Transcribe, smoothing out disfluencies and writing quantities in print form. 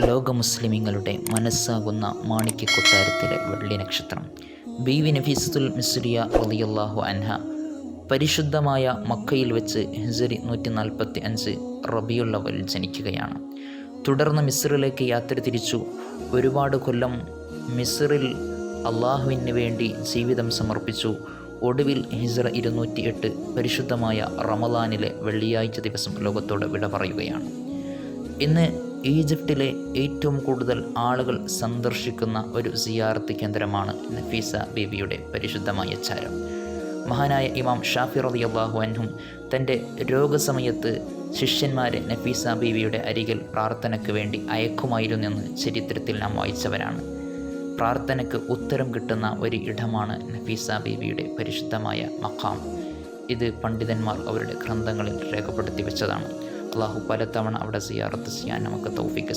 ലോക മുസ്ലിമീങ്ങളുടെ മനസ്സാകുന്ന മാണിക്യ കൊട്ടാരത്തിലെ വെള്ളി നക്ഷത്രം ബീവി നഫീസത്തുൽ മിസ്രിയ റളിയല്ലാഹു അൻഹ പരിശുദ്ധമായ മക്കയിൽ വെച്ച് ഹിജ്രി 145 റബിയുൽ അവ്വൽ ജനിക്കുകയാണ്. തുടർന്ന് മിസ്റിലേക്ക് യാത്ര തിരിച്ചു. ഒരുപാട് കൊല്ലം മിസ്റിൽ അള്ളാഹുവിന് വേണ്ടി ജീവിതം സമർപ്പിച്ചു. ഒടുവിൽ ഹിജ്റ 208 പരിശുദ്ധമായ റമളാനിലെ വെള്ളിയാഴ്ച ദിവസം ലോകത്തോട് വിട പറയുകയാണ്. ഇന്ന് ഈജിപ്തിലെ ഏറ്റവും കൂടുതൽ ആളുകൾ സന്ദർശിക്കുന്ന ഒരു സിയാറത്ത് കേന്ദ്രമാണ് നഫീസ ബീവിയുടെ പരിശുദ്ധമായ ചാരം. മഹാനായ ഇമാം ഷാഫി റളിയല്ലാഹു അൻഹും തൻ്റെ രോഗസമയത്ത് ശിഷ്യന്മാരെ നഫീസ ബീവിയുടെ അരികിൽ പ്രാർത്ഥനയ്ക്ക് വേണ്ടി അയക്കുമായിരുന്നെന്ന് ചരിത്രത്തിൽ നാം വായിച്ചവരാണ്. പ്രാർത്ഥനയ്ക്ക് ഉത്തരം കിട്ടുന്ന ഒരു ഇടമാണ് നഫീസ ബീവിയുടെ പരിശുദ്ധമായ മഖാം. ഇത് പണ്ഡിതന്മാർ അവരുടെ ഗ്രന്ഥങ്ങളിൽ രേഖപ്പെടുത്തി വെച്ചതാണ്. അള്ളാഹു പലതവണ അവിടെ സിയാറത്ത് ചെയ്യാൻ നമുക്ക് തൗഫീഖ്